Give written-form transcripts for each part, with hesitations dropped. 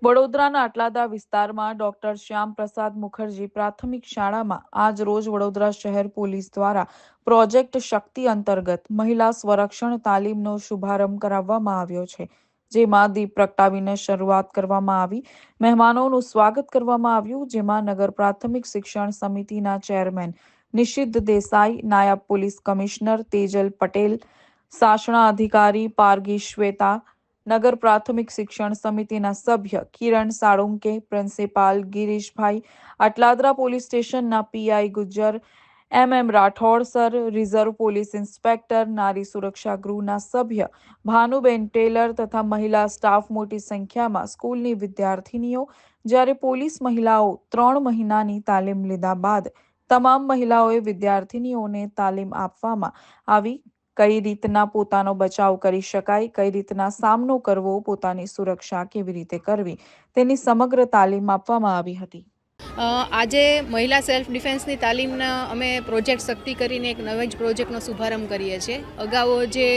વડોદરાના આટલાદા વિસ્તારમાં ડોક્ટર શ્યામ પ્રસાદ મુખર્જી પ્રાથમિક શાળામાં આજ રોજ વડોદરા શહેર પોલીસ દ્વારા પ્રોજેક્ટ શક્તિ અંતર્ગત મહિલા સ્વરક્ષણ તાલીમનો શુભારંભ કરાવવામાં આવ્યો છે, જેમાં દીપ પ્રગટાવીને શરૂઆત કરવામાં આવી. મહેમાનોનું સ્વાગત કરવામાં આવ્યું, જેમાં નગર પ્રાથમિક શિક્ષણ સમિતિના ચેરમેન નિશિત દેસાઈ, નાયબ પોલીસ કમિશનર તેજલ પટેલ, શાસના અધિકારી પારગી શ્વેતા, નગર પ્રાથમિક શિક્ષણ સમિતિના સભ્ય કિરણ સાળુંકે, પ્રિન્સિપાલ ગિરીશભાઈ, અટલાદરા પોલીસ સ્ટેશનના PI Gujjar, M Rathod sir, reserve police inspector, નારી સુરક્ષા ગૃહના સભ્ય ભાનુબેન ટેલર તથા મહિલા સ્ટાફ મોટી સંખ્યામાં સ્કૂલની વિદ્યાર્થીનીઓ. જ્યારે પોલીસ મહિલાઓ 3 મહિનાની તાલીમ લીધા બાદ તમામ મહિલાઓએ વિદ્યાર્થીનીઓને તાલીમ આપવામાં આવી. કઈ રીતના પોતાનો બચાવ કરી શકાય, કઈ રીતના સામનો કરવો, પોતાની સુરક્ષા કેવી રીતે કરવી, તેની સમગ્ર તાલીમ આપવામાં આવી હતી. આજે મહિલા સેલ્ફ ડિફેન્સની તાલીમના અમે પ્રોજેક્ટ શક્તિ કરીને એક નવા જ પ્રોજેક્ટનો શુભારંભ કરીએ છીએ. અગાઉ જે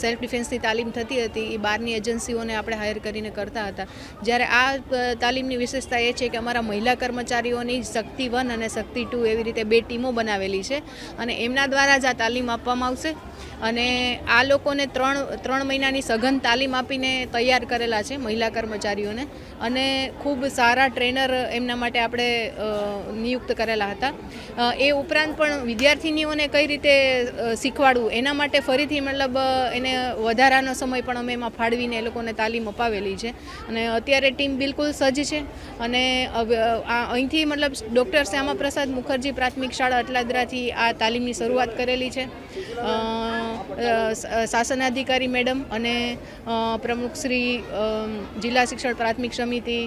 સેલ્ફ ડિફેન્સની તાલીમ થતી હતી એ બહારની એજન્સીઓને આપણે હાયર કરીને કરતા હતા. જ્યારે આ તાલીમની વિશેષતા એ છે કે અમારા મહિલા કર્મચારીઓની શક્તિ 1 અને શક્તિ 2 એવી રીતે 2 ટીમો બનાવેલી છે અને એમના દ્વારા જ આ તાલીમ આપવામાં આવશે. અને આ લોકોને ત્રણ મહિનાની સઘન તાલીમ આપીને તૈયાર કરેલા છે મહિલા કર્મચારીઓને, અને ખૂબ સારા ટ્રેનર એમના માટે આપણે નિયુક્ત કરેલા હતા. એ ઉપરાંત પણ વિદ્યાર્થીનીઓને કઈ રીતે શીખવાડવું એના માટે ફરીથી મતલબ એને વધારાનો સમય પણ અમે એમાં ફાળવીને એ લોકોને તાલીમ અપાવેલી છે. અને અત્યારે ટીમ બિલકુલ સજ્જ છે અને અહીંથી મતલબ ડૉક્ટર શ્યામાપ્રસાદ મુખર્જી પ્રાથમિક શાળા અટલાદરાથી આ તાલીમની શરૂઆત કરેલી છે. શાસનાધિકારી મેડમ અને પ્રમુખ શ્રી જિલ્લા શિક્ષણ પ્રાથમિક સમિતિ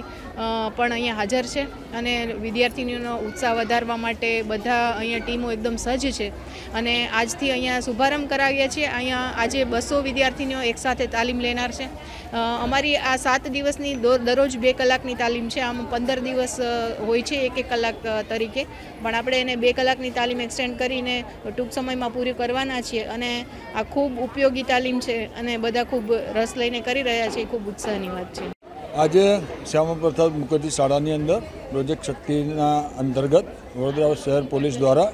પણ અહીંયા હાજર છે અને વિદ્યાર્થીનીઓનો ઉત્સાહ વધારવા માટે બધા અહીંયા ટીમો એકદમ સજ્જ છે. અને આજથી અહીંયા શુભારંભ કરાવીએ છીએ. અહીંયા આજે 200 વિદ્યાર્થીનીઓ એકસાથે તાલીમ લેનાર છે. અમારી આ 7 દિવસની દરરોજ 2 કલાકની તાલીમ છે. આમ 15 દિવસ હોય છે 1-1 કલાક તરીકે, પણ આપણે એને 2 કલાકની તાલીમ એક્સટેન્ડ કરીને ટૂંક સમયમાં પૂરી કરવાના છીએ. અને આ ખૂબ ઉપયોગી તાલીમ છે અને બધા ખૂબ રસ લઈને કરી રહ્યા છે. ખૂબ ઉત્સાહની વાત છે. આજે શ્યામાપ્રસાદ મુખર્જી શાળાની અંદર પ્રોજેક્ટ શક્તિના અંતર્ગત વડોદરા શહેર પોલીસ દ્વારા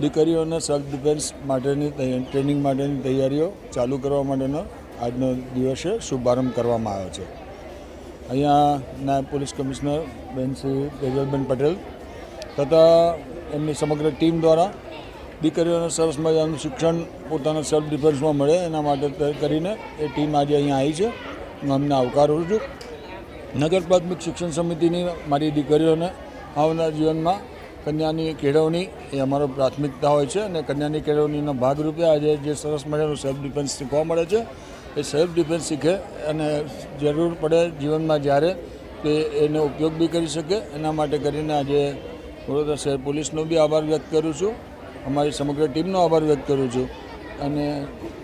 દીકરીઓને સેલ્ફ ડિફેન્સ માટેની ટ્રેનિંગ માટેની તૈયારીઓ ચાલુ કરવા માટેનો આજનો દિવસે શુભારંભ કરવામાં આવ્યો છે. અહીંયા નાયબ પોલીસ કમિશનર બેન શ્રી તેજલબેન પટેલ તથા એમની સમગ્ર ટીમ દ્વારા દીકરીઓને સરસ મજાનું શિક્ષણ પોતાના સેલ્ફ ડિફેન્સમાં મળે એના માટે કરીને એ ટીમ આજે અહીંયા આવી છે. હું અમને આવકારું છું. નગર પ્રાથમિક શિક્ષણ સમિતિની મારી દીકરીઓને આવનાર જીવનમાં કન્યાની કેળવણી એ અમારો પ્રાથમિકતા હોય છે અને કન્યાની કેળવણીના ભાગરૂપે આજે જે સરસ મજાનું સેલ્ફ ડિફેન્સ શીખવા મળે છે એ સેલ્ફ ડિફેન્સ શીખે અને જરૂર પડે જીવનમાં જ્યારે તે એનો ઉપયોગ બી કરી શકે. એના માટે કરીને આજે વડોદરા શહેર પોલીસનો બી આભાર વ્યક્ત કરું છું, અમારી સમગ્ર ટીમનો આભાર વ્યક્ત કરું છું. અને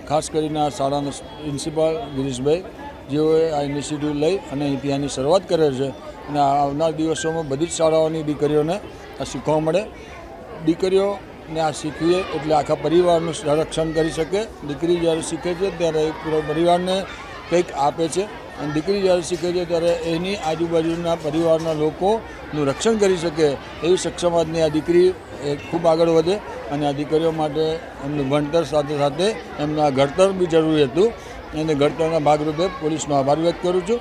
ખાસ કરીને આ શાળાના પ્રિન્સિપાલ ગિરીશભાઈ, જેઓએ આ ઇનિશિયેટિવ લઈ અને અહીંથી આની શરૂઆત કરે છે. અને આવનાર દિવસોમાં બધી જ શાળાઓની દીકરીઓને આ શીખવા મળે. દીકરીઓને આ શીખવીએ એટલે આખા પરિવારનું સંરક્ષણ કરી શકે. દીકરી જ્યારે શીખે છે ત્યારે પૂરા પરિવારને કંઈક આપે છે, અને દીકરી જ્યારે શીખે છે ત્યારે એની આજુબાજુના પરિવારના લોકોનું રક્ષણ કરી શકે એવી સક્ષમાતની આ દીકરી ખૂબ આગળ વધે. અને આ દીકરીઓ માટે એમનું ભણતર સાથે સાથે એમનું આ ઘડતર બી જરૂરી હતું. અને ઘડતરના ભાગરૂપે પોલીસનો આભાર વ્યક્ત કરું છું.